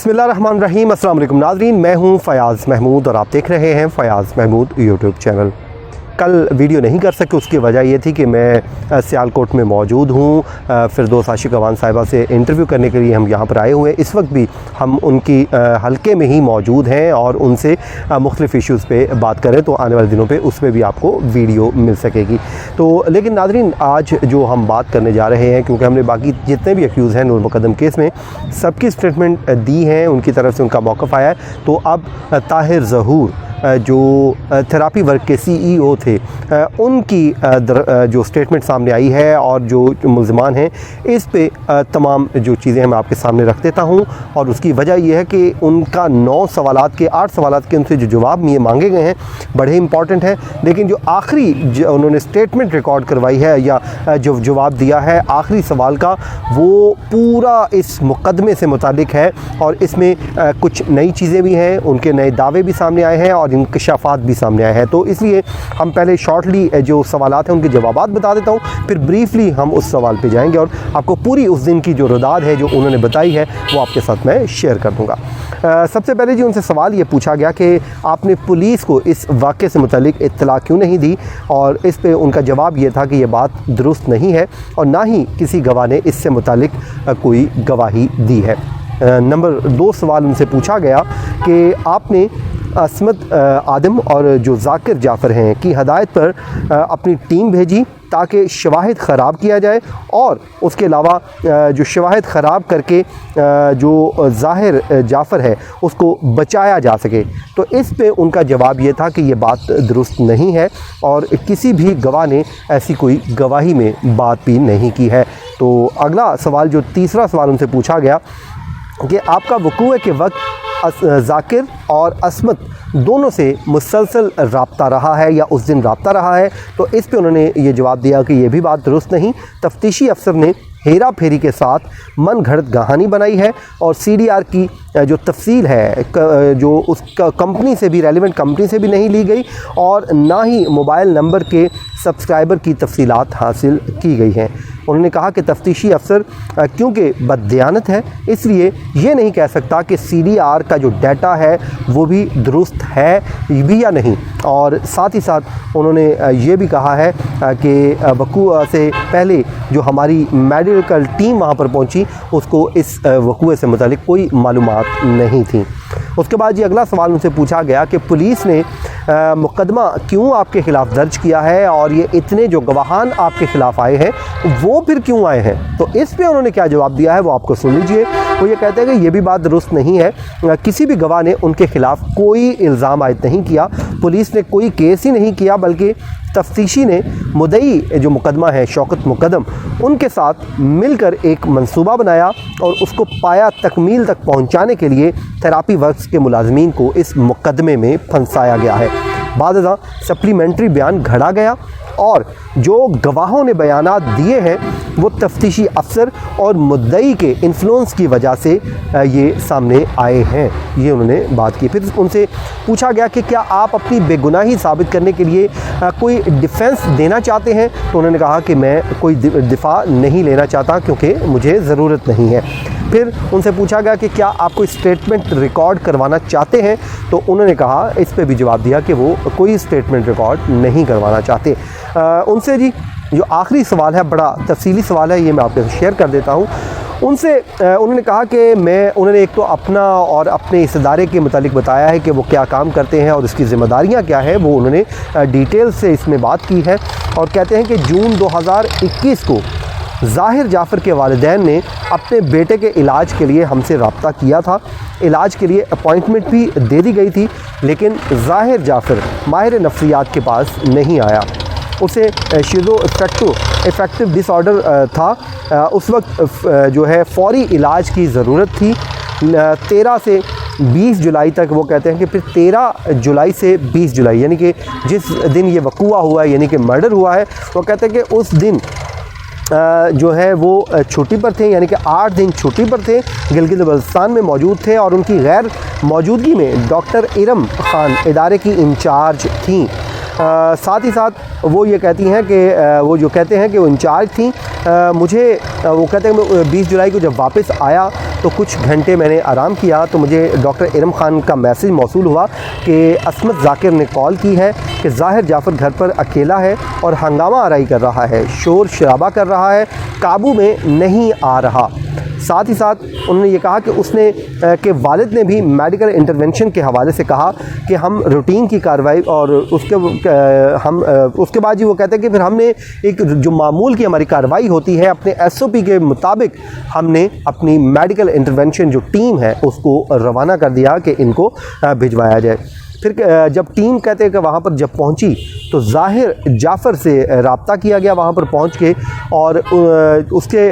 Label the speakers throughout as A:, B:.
A: बिस्मिल्लाहिर्रहमानिर्रहीम। अस्सलाम वालेकुम नाज़रीन, मैं हूं फ़याज़ महमूद और आप देख रहे हैं फ़याज़ महमूद यूट्यूब चैनल। कल वीडियो नहीं कर सके, उसकी वजह ये थी कि मैं सियालकोट में मौजूद हूँ। फ़िरदौस आशिक़ अवान साहिबा से इंटरव्यू करने के लिए हम यहाँ पर आए हुए हैं। इस वक्त भी हम उनकी हलके में ही मौजूद हैं और उनसे मुख्तलिफ़ इश्यूज़ पे बात करें तो आने वाले दिनों पे उस पर भी आपको वीडियो मिल सकेगी। तो लेकिन नाज़रीन, आज जो हम बात करने जा रहे हैं, क्योंकि हमने बाकी जितने भी एक्यूज़ हैं नूर मुक़द्दम केस में सबकी स्टेटमेंट दी हैं, उनकी तरफ से उनका मौक़िफ़ आया है। तो अब ताहिर ज़हूर जो थेरापी वर्क के CEO थे, उनकी जो स्टेटमेंट सामने आई है और जो मुल्ज़िमान हैं इस पे तमाम जो चीज़ें मैं आपके सामने रख देता हूँ। और उसकी वजह यह है कि उनका 9 सवालात के 8 सवालात के उनसे जो जवाब मांगे गए हैं बड़े इंपॉर्टेंट हैं, लेकिन जो आखिरी उन्होंने स्टेटमेंट रिकॉर्ड करवाई है या जो जवाब दिया है आखिरी सवाल का, वो पूरा इस मुकदमे से मुतालिक है और इसमें कुछ नई चीज़ें भी हैं, उनके नए दावे भी सामने आए हैं और इंकशाफात भी सामने आए हैं। तो इसलिए हम पहले शॉर्टली जो सवालात हैं उनके जवाबात बता देता हूँ, फिर ब्रीफली हम उस सवाल पे जाएंगे और आपको पूरी उस दिन की जो रुदाद है जो उन्होंने बताई है वो आपके साथ मैं शेयर कर दूँगा। सबसे पहले जी उनसे सवाल ये पूछा गया कि आपने पुलिस को इस वाक़े से मुतालिक इत्तला क्यों नहीं दी, और इस पे उनका जवाब ये था कि ये बात दुरुस्त नहीं है और ना ही किसी गवाह ने इससे मुतालिक कोई गवाही दी है। नंबर 2 सवाल उनसे पूछा गया कि आपने असमत आदम और जो जाकिर जाफ़र हैं की हदायत पर अपनी टीम भेजी ताकि शवाहिद ख़राब किया जाए और उसके अलावा जो शवाहिद ख़राब करके जो ज़ाहिर जाफ़र है उसको बचाया जा सके। तो इस पे उनका जवाब ये था कि ये बात दुरुस्त नहीं है और किसी भी गवाह ने ऐसी कोई गवाही में बात भी नहीं की है। तो अगला सवाल, जो तीसरा सवाल उनसे पूछा गया कि आपका वक़ूअ के वक्त जाकिर और असमत दोनों से मुसलसल रब्ता रहा है या उस दिन रब्ता रहा है। तो इस पे उन्होंने ये जवाब दिया कि ये भी बात दुरुस्त नहीं, तफ्तीशी अफसर ने हेरा फेरी के साथ मन घड़त कहानी बनाई है और CDR की जो तफसील है जो उस कंपनी से भी, रेलिवेंट कंपनी से भी नहीं ली गई और ना ही मोबाइल नंबर के सब्सक्राइबर की तफसीलात हासिल की गई हैं। उन्होंने कहा कि तफ्तीशी अफसर क्योंकि बददियानत है इसलिए ये नहीं कह सकता कि CDR का जो डाटा है वो भी दुरुस्त है भी या नहीं। और साथ ही साथ उन्होंने ये भी कहा है कि वक़ूअ से पहले जो हमारी मेडिकल टीम वहाँ पर पहुँची उसको इस वक़ूअ से मुतालिक कोई मालूमात नहीं थी। उसके बाद ये अगला सवाल उनसे पूछा गया कि पुलिस ने मुकदमा क्यों आपके ख़िलाफ़ दर्ज किया है और ये इतने जो गवाहान आपके ख़िलाफ़ आए हैं वो फिर क्यों आए हैं। तो इस पे उन्होंने क्या जवाब दिया है वो आपको सुन लीजिए। वो ये कहते हैं कि ये भी बात दुरुस्त नहीं है, किसी भी गवाह ने उनके ख़िलाफ़ कोई इल्ज़ाम आयद नहीं किया, पुलिस ने कोई केस ही नहीं किया, बल्कि तफ्तीशी ने मुद्दई जो मुकदमा है शौकत मुकद्दम उनके साथ मिलकर एक मंसूबा बनाया और उसको पाया तकमील तक पहुंचाने के लिए थेरापी वर्क्स के मुलाजमीन को इस मुकदमे में फंसाया गया है। बाज़ सप्लीमेंट्री बयान घड़ा गया और जो गवाहों ने बयानात दिए हैं वो तफ्तीशी अफसर और मुद्दई के इन्फ्लुएंस की वजह से ये सामने आए हैं, ये उन्होंने बात की। फिर उनसे पूछा गया कि क्या आप अपनी बेगुनाही साबित करने के लिए कोई डिफेंस देना चाहते हैं। तो उन्होंने कहा कि मैं कोई दिफा नहीं लेना चाहता क्योंकि मुझे ज़रूरत नहीं है। फिर उनसे पूछा गया कि क्या आप कोई स्टेटमेंट रिकॉर्ड करवाना चाहते हैं। तो उन्होंने कहा, इस पे भी जवाब दिया कि वो कोई स्टेटमेंट रिकॉर्ड नहीं करवाना चाहते। उनसे जी जो आखिरी सवाल है बड़ा तफसीली सवाल है, ये मैं आपके शेयर कर देता हूँ। उनसे उन्होंने कहा कि उन्होंने एक तो अपना और अपने इस इदारे के मुतालिक बताया है कि वो क्या काम करते हैं और उसकी ज़िम्मेदारियाँ क्या है, वो उन्होंने डिटेल से इसमें बात की है। और कहते हैं कि जून 2021 को ज़ाहिर जाफ़र के वालिदैन ने अपने बेटे के इलाज के लिए हमसे रब्ता किया था। इलाज के लिए अपॉइंटमेंट भी दे दी गई थी, लेकिन ज़ाहिर जाफ़र माहिर नफ्सियात के पास नहीं आया। उसे शिज़ो इफ़ेक्टिव डिसऑर्डर था। उस वक्त जो है फ़ौरी इलाज की ज़रूरत थी। 13 से 20 जुलाई तक वो कहते हैं कि फिर 13 जुलाई से 20 जुलाई यानी कि जिस दिन ये वक़ूआ हुआ है, यानी कि मर्डर हुआ है, वो कहते हैं कि उस दिन जो है वो छुट्टी पर थे, यानी कि 8 दिन छुट्टी पर थे, गिलगित बल्तिस्तान में मौजूद थे और उनकी गैर मौजूदगी में डॉक्टर इरम खान इदारे की इंचार्ज थीं। साथ ही साथ वो ये कहती हैं कि वो जो कहते हैं कि वो इंचार्ज थी। मुझे वो कहते हैं 20 जुलाई को जब वापस आया तो कुछ घंटे मैंने आराम किया तो मुझे डॉक्टर इरम खान का मैसेज मौसूल हुआ कि असमत ज़ाकिर ने कॉल की है कि ज़ाहिर जाफ़र घर पर अकेला है और हंगामा आराई कर रहा है, शोर शराबा कर रहा है, काबू में नहीं आ रहा। साथ ही साथ उन्होंने ये कहा कि उसने के वालिद ने भी मेडिकल इंटरवेंशन के हवाले से कहा कि हम रूटीन की कार्रवाई और उसके बाद जी वो कहते हैं कि फिर हमने एक जो मामूल की हमारी कार्रवाई होती है अपने SOP के मुताबिक हमने अपनी मेडिकल इंटरवेंशन जो टीम है उसको रवाना कर दिया कि इनको भिजवाया जाए। फिर जब टीम कहते हैं कि वहाँ पर जब पहुँची तो ज़ाहिर जाफ़र से रब्ता किया गया वहाँ पर पहुँच के, और उसके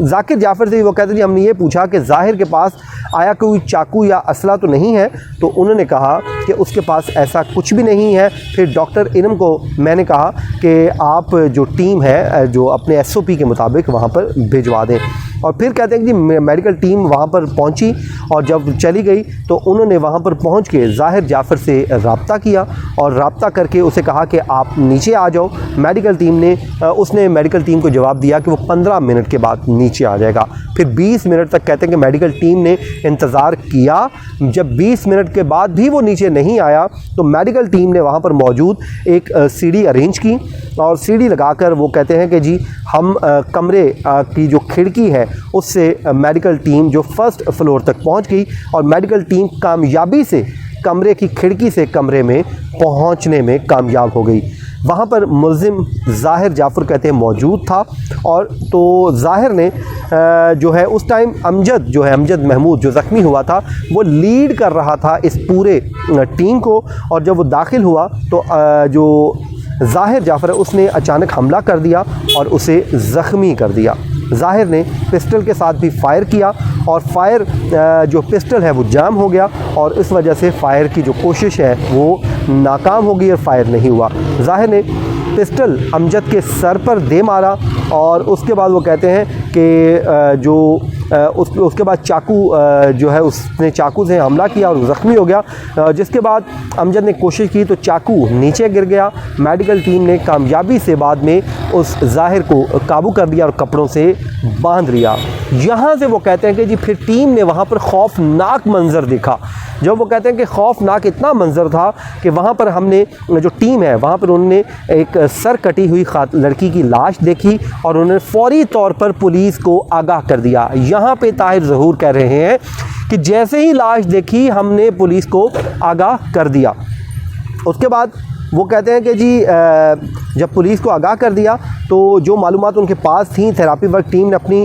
A: ज़ाकिर जाफ़र से वो कहते हैं हमने ये पूछा कि ज़ाहिर के पास आया कोई चाकू या असला तो नहीं है, तो उन्होंने कहा कि उसके पास ऐसा कुछ भी नहीं है। फिर डॉक्टर इरम को मैंने कहा कि आप जो टीम है जो अपने SOP के मुताबिक वहाँ पर भिजवा दें। और फिर कहते हैं कि मेडिकल टीम वहाँ पर पहुँची और जब चली गई तो उन्होंने वहाँ पर पहुँच के ज़ाहिर जाफ़र से रब्ता किया और रब्ता करके उसे कहा कि आप नीचे आ जाओ। उसने मेडिकल टीम को जवाब दिया कि वो 15 मिनट के बाद नीचे आ जाएगा। फिर 20 मिनट तक कहते हैं कि मेडिकल टीम ने इंतज़ार किया। जब 20 मिनट के बाद भी वो नीचे नहीं आया तो मेडिकल टीम ने वहाँ पर मौजूद एक सीढ़ी अरेंज की और सीढ़ी लगाकर वो कहते हैं कि जी हम कमरे की जो खिड़की है उससे मेडिकल टीम जो फर्स्ट फ्लोर तक पहुँच गई और मेडिकल टीम कामयाबी से कमरे की खिड़की से कमरे में पहुंचने में कामयाब हो गई। वहाँ पर मुल्ज़िम ज़ाहिर जाफ़र कहते हैं मौजूद था और तो ज़ाहिर ने जो है उस टाइम अमजद महमूद जो ज़ख्मी हुआ था वो लीड कर रहा था इस पूरे टीम को। और जब वो दाखिल हुआ तो जो ज़ाहिर जाफ़र है उसने अचानक हमला कर दिया और उसे ज़ख्मी कर दिया। ज़ाहिर ने पिस्टल के साथ भी फायर किया और फायर जो पिस्टल है वो जाम हो गया और इस वजह से फायर की जो कोशिश है वो नाकाम हो गई और फायर नहीं हुआ। ज़ाहिर ने पिस्टल अमजद के सर पर दे मारा और उसके बाद वो कहते हैं कि उसके बाद चाकू जो है उसने चाकू से हमला किया और ज़ख्मी हो गया। जिसके बाद अमजद ने कोशिश की तो चाकू नीचे गिर गया। मेडिकल टीम ने कामयाबी से बाद में उस ज़ाहिर को काबू कर दिया और कपड़ों से बांध लिया। यहाँ से वो कहते हैं कि जी फिर टीम ने वहाँ पर खौफनाक मंज़र देखा। जब वो कहते हैं कि खौफनाक इतना मंज़र था कि वहाँ पर हमने जो टीम है वहाँ पर उन्होंने एक सर कटी हुई लड़की की लाश देखी और उन्होंने फौरी तौर पर पुलिस को आगाह कर दिया। यहाँ पे ताहिर ज़हूर कह रहे हैं कि जैसे ही लाश देखी हमने पुलिस को आगाह कर दिया। उसके बाद वो कहते हैं कि जी जब पुलिस को आगाह कर दिया तो जो मालूमात उनके पास थी थेरापी वर्क टीम ने अपनी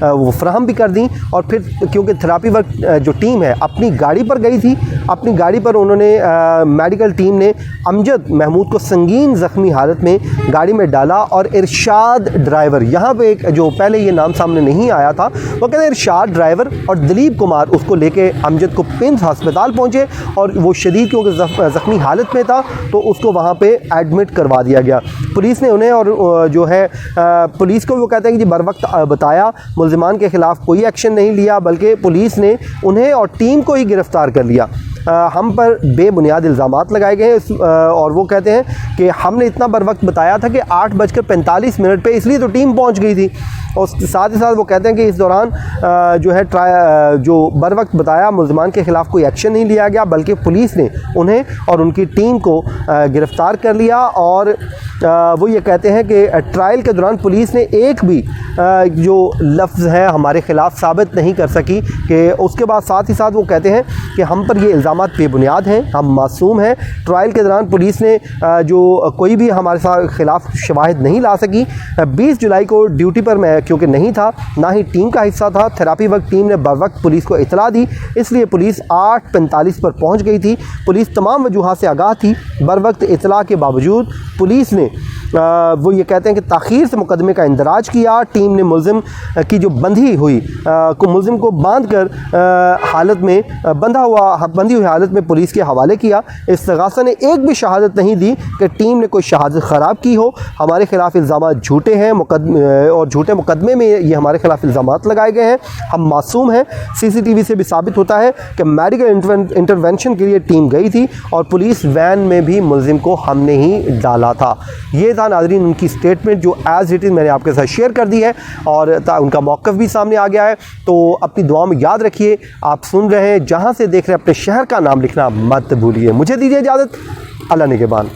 A: वो फराहम भी कर दी। और फिर क्योंकि थेरापी वर्क जो टीम है अपनी गाड़ी पर गई थी, अपनी गाड़ी पर उन्होंने मेडिकल टीम ने अमजद महमूद को संगीन ज़ख्मी हालत में गाड़ी में डाला और इरशाद ड्राइवर, यहाँ पे एक जो पहले ये नाम सामने नहीं आया था, वो कहते हैं इरशाद ड्राइवर और दिलीप कुमार उसको लेके अमजद को पिम्स हस्पताल पहुँचे और वो शदीद क्योंकि ज़ख्मी हालत में था तो उसको वहाँ पे एडमिट करवा दिया गया। पुलिस ने उन्हें और जो है पुलिस को वो कहते हैं कि जी बर वक्त बताया, मुल्ज़िमान के ख़िलाफ़ कोई एक्शन नहीं लिया बल्कि पुलिस ने उन्हें और टीम को ही गिरफ़्तार कर लिया। हम पर बेबुनियाद इल्ज़ामात लगाए गए हैं और वो कहते हैं कि हमने इतना बर वक्त बताया था कि 8:45 पे, इसलिए तो टीम पहुंच गई थी। और साथ ही साथ वो कहते हैं कि इस दौरान जो है जो बर वक्त बताया मुल्ज़िमान के ख़िलाफ़ कोई एक्शन नहीं लिया गया बल्कि पुलिस ने उन्हें और उनकी टीम को गिरफ़्तार कर लिया। और वो ये कहते हैं कि ट्रायल के दौरान पुलिस ने एक भी जो लफ्ज़ है हमारे ख़िलाफ़ साबित नहीं कर सकी कि उसके बाद साथ ही साथ वो कहते हैं कि हम पर ये इल्ज़ामात बेबुनियाद हैं, हम मासूम हैं। ट्रायल के दौरान पुलिस ने जो कोई भी हमारे साथ ख़िलाफ़ शवाहिद नहीं ला सकी। 20 जुलाई को ड्यूटी पर मैं क्योंकि नहीं था, ना ही टीम का हिस्सा था, थेरापी वर्क टीम ने बर वक्त पुलिस को इतला दी, इसलिए पुलिस 8:45 पर पहुंच गई थी। पुलिस तमाम वजूहात से आगाह थी। बर वक्त इतला के बावजूद पुलिस ने वो ये कहते हैं कि ताख़ीर से मुकदमे का इंदराज किया। टीम ने मुल्ज़िम की जो बंधी हुई मुल्ज़िम को बांध कर बंधी हुई हालत में पुलिस के हवाले किया। इस्तिग़ासा ने एक भी शहादत नहीं दी कि टीम ने कोई शहादत ख़राब की हो। हमारे ख़िलाफ़ इल्ज़ामात झूठे हैं और झूठे मुकदमे में ये हमारे ख़िलाफ़ इल्ज़ामात लगाए गए हैं। हम मासूम हैं। CCTV से भी साबित होता है कि मेडिकल इंटरवेंशन के लिए टीम गई थी और पुलिस वैन में भी मुल्ज़िम को हमने ही डाला था। ये था था नाज़रीन, उनकी स्टेटमेंट जो एज़ इट इज़ मैंने आपके साथ शेयर कर दी है और उनका मौक़िफ़ भी सामने आ गया है। तो अपनी दुआ में याद रखिए, आप सुन रहे हैं जहाँ से देख रहे हैं अपने शहर का नाम लिखना मत भूलिए। मुझे दीजिए इजाज़त, अल्लाह निगहबान।